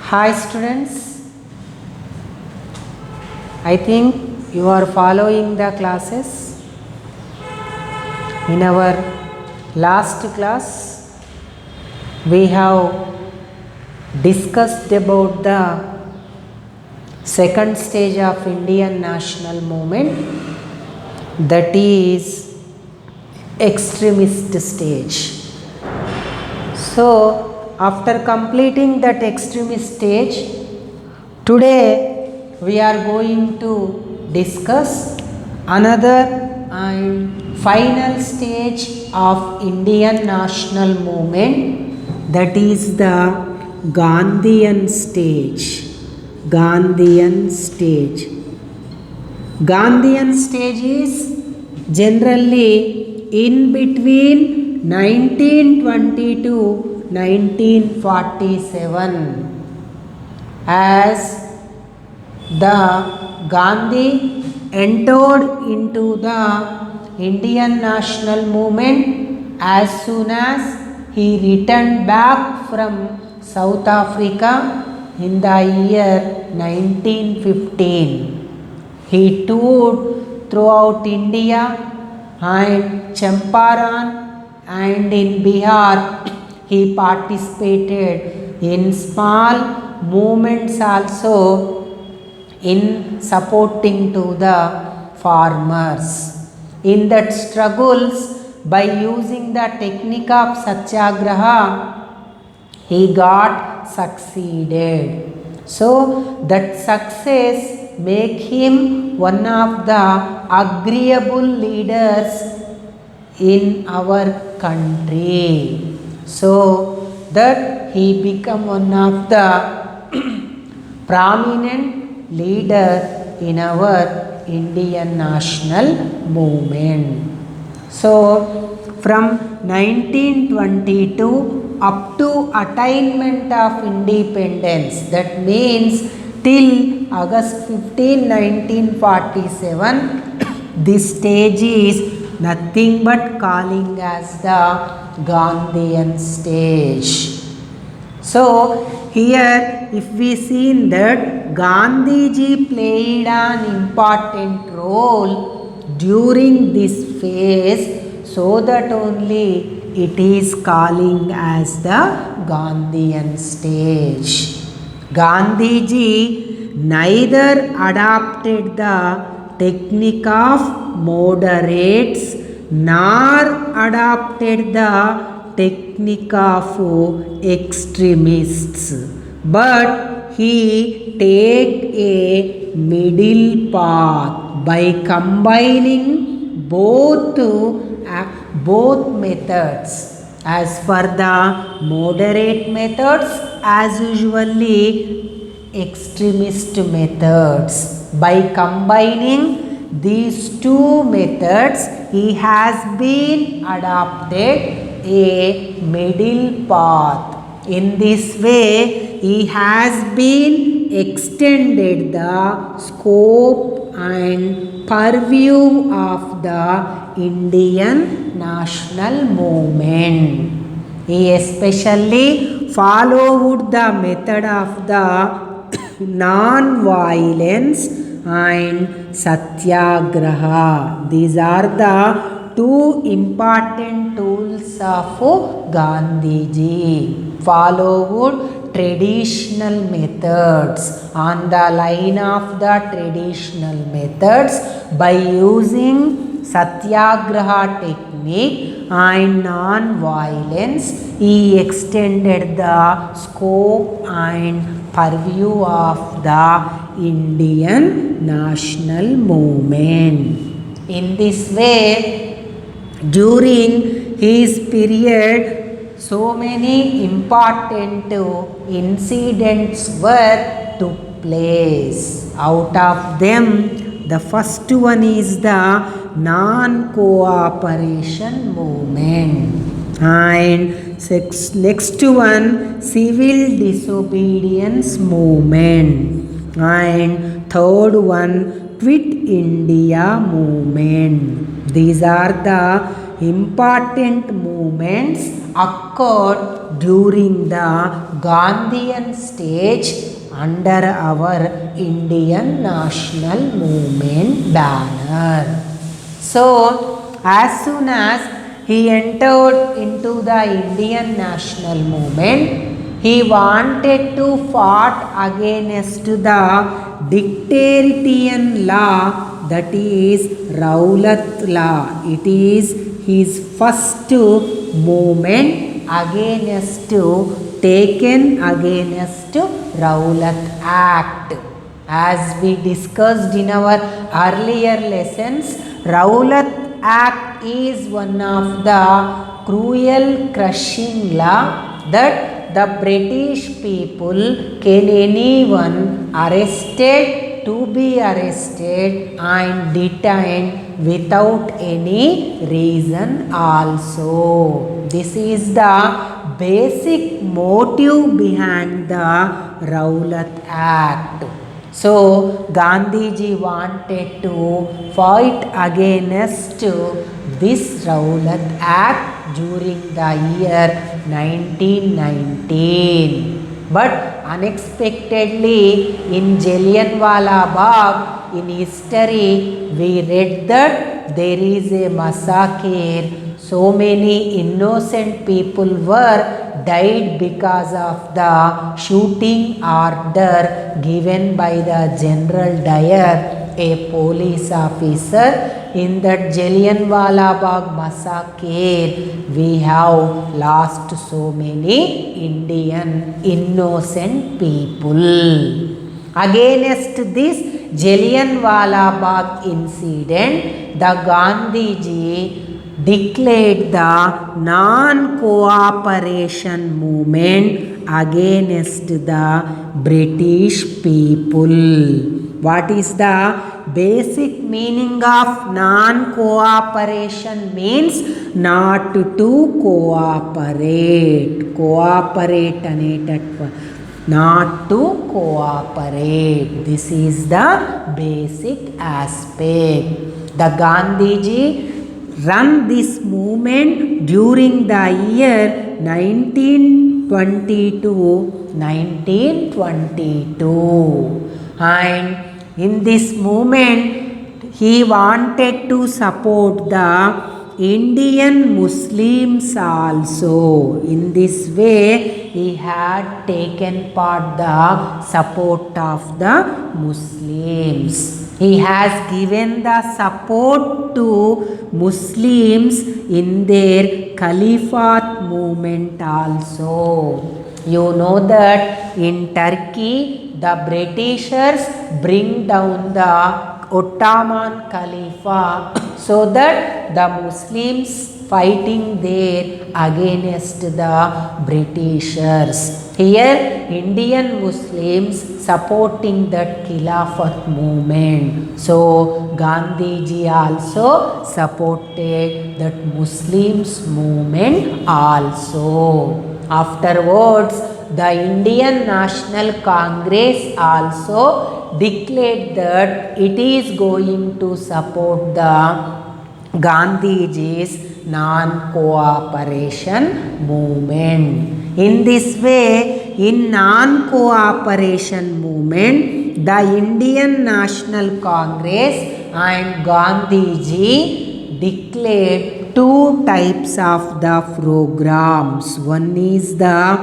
Hi students, I think you are following the classes. In our last class, we have discussed about the second stage of Indian national movement, that is extremist stage. So after completing that extremist stage, today we are going to discuss another and final stage of Indian national movement, that is the Gandhian stage. Gandhian stage. Gandhian stage is generally in between 1920 to 1947, as the Gandhi entered into the Indian national movement as soon as he returned back from South Africa in the year 1915. He toured throughout India and Champaran, and in Bihar he participated in small movements also in supporting to the farmers. In that struggles, by using the technique of Satyagraha, he got succeeded. So that success make him one of the agreeable leaders in our country, so that he become one of the prominent leader in our Indian national movement. So from 1922 up to attainment of independence, that means till August 15, 1947, this stage is nothing but calling as the Gandhian stage. So here if we see that Gandhiji played an important role during this phase, so that only it is calling as the Gandhian stage. Gandhiji neither adopted the technique of moderates nor adopted the technique of extremists, but he take a middle path by combining both methods. As for the moderate methods, as usually extremist methods, by combining these two methods, he has been adopted a middle path. In this way, he has been extended the scope and purview of the Indian national movement. He especially followed the method of the non-violence and Satyagraha. These are the two important tools of Gandhiji. Followed traditional methods, on the line of the traditional methods, by using Satyagraha technique and non-violence, he extended the scope and purview of the Indian national movement. In this way, during his period, so many important incidents took place. Out of them, the first one is the non-cooperation movement, and next one, civil disobedience movement, and third one, Quit India movement. These are the important movements occurred during the Gandhian stage under our Indian national movement banner. So, as soon as he entered into the Indian national movement, he wanted to fight against the dictatorial law, that is Rowlatt Law. It is his first movement against taken against Rowlatt Act. As we discussed in our earlier lessons, Rowlatt Act is one of the cruel crushing law that the British people can anyone arrested to be arrested and detained without any reason also. This is the basic motive behind the Rowlatt Act. So, Gandhiji wanted to fight against this Rowlatt Act during the year 1919. But unexpectedly in Jallianwala Bagh, in history we read that there is a massacre. So many innocent people were died because of the shooting order given by the General Dyer, a police officer. In that Jallianwala Bagh massacre, we have lost so many Indian innocent people. Against this Jallianwala Bagh incident, the Gandhiji declared the non-cooperation movement against the British people. What is the basic meaning of non-cooperation? Means not to cooperate. Cooperate అనేటట్టు, not to cooperate. This is the basic aspect. The Gandhiji run this movement during the year 1922, and in this movement he wanted to support the Indian Muslims also. In this way he had taken part the support of the Muslims. He has given the support to Muslims in their Caliphate movement also. You know that in Turkey the Britishers bring down the Ottoman Caliphate so that the Muslims fighting there against the Britishers. Here Indian Muslims supporting that Khilafat movement. So Gandhiji also supported that Muslims movement also. Afterwards, the Indian National Congress also declared that it is going to support the Gandhiji's non-cooperation movement. In this way, in non-cooperation movement, the Indian National Congress and Gandhiji declared two types of the programs. One is the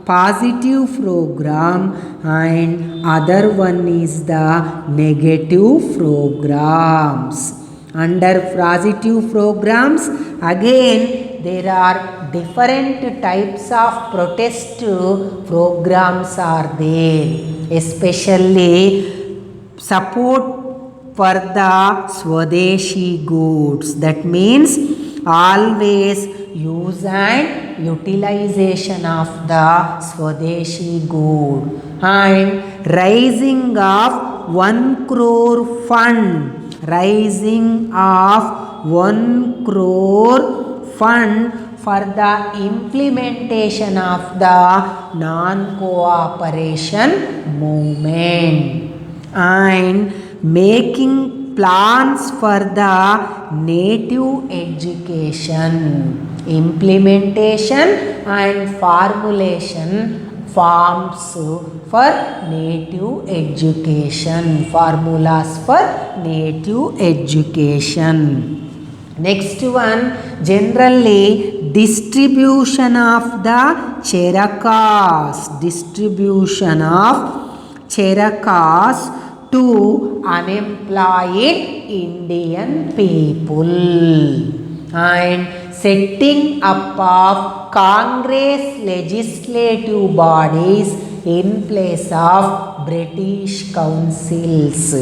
positive program and other one is the negative programs. Under positive programs, again there are different types of protest programs are there, especially support for the Swadeshi goods. That means always use and utilization of the Swadeshi good, and raising of 1 crore fund. Rising of 1 crore fund for the implementation of the non-cooperation movement, and making plans for the native education, implementation and formulation forms for native education, formulas for native education. Next one, generally distribution of the Cherakas, distribution of Cherakas to unemployed Indian people, and setting up of Congress legislative bodies in place of British councils.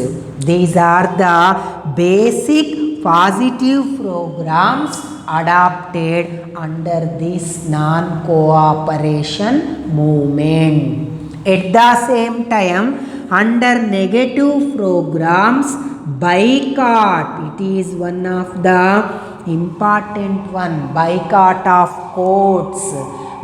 These are the basic positive programs adopted under this non-cooperation movement. At the same time, under negative programs, boycott, it is one of the important one, boycott of courts,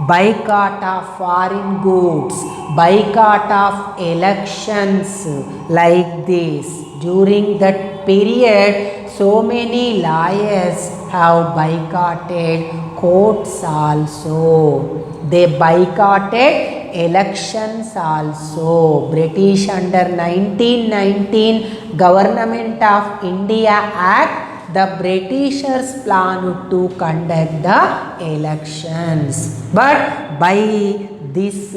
boycott of foreign goods, boycott of elections, like this. During that period, so many lawyers have boycotted courts also. They boycotted elections also. British under 1919 Government of India Act, the Britishers planned to conduct the elections. But by this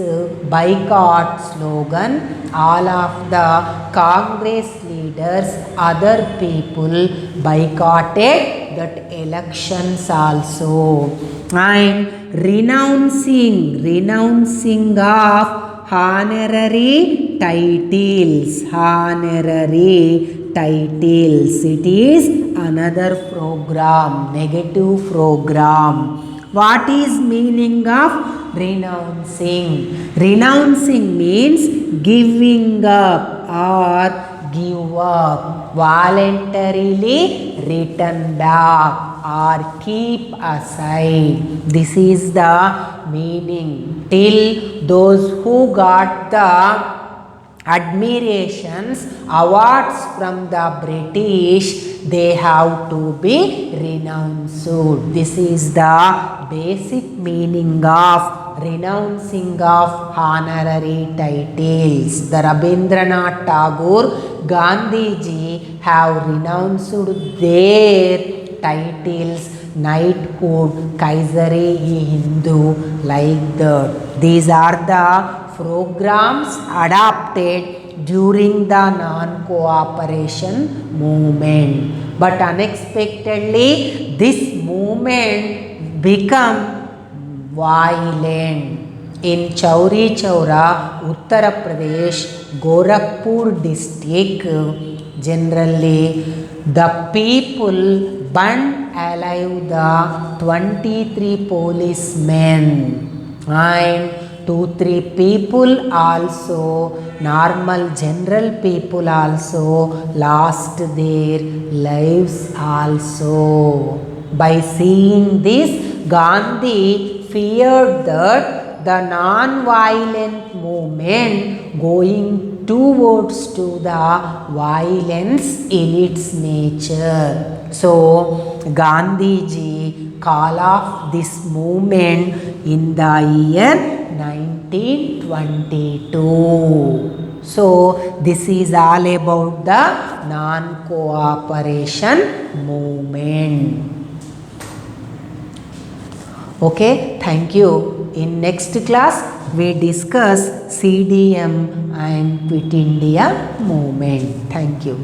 boycott slogan, all of the Congress leaders, other people boycotted that elections also. And renouncing of honorary titles, it is another program, negative program. What is meaning of renouncing? Renouncing means giving up or give up, voluntarily return back or keep aside. This is the meaning. Till those who got the admirations, awards from the British, they have to be renounced. This is the basic meaning of renouncing of honorary titles. The Rabindranath Tagore, Gandhiji have renounced their titles, knighthood, Kaisar-e-Hindu, like that. These are the programs adopted during the non-cooperation movement. But unexpectedly, this movement became violent. In Chauri Chaura, Uttar Pradesh, Gorakhpur district, generally the people burned alive the 23 policemen, and 2-3 people also, normal general people also lost their lives also. By seeing this, Gandhi feared that the non-violent movement going towards to the violence in its nature. So Gandhiji call off this movement in the year 1922. So this is all about the non-cooperation movement. Okay, thank you. In next class, we discuss CDM and Quit India movement. Thank you.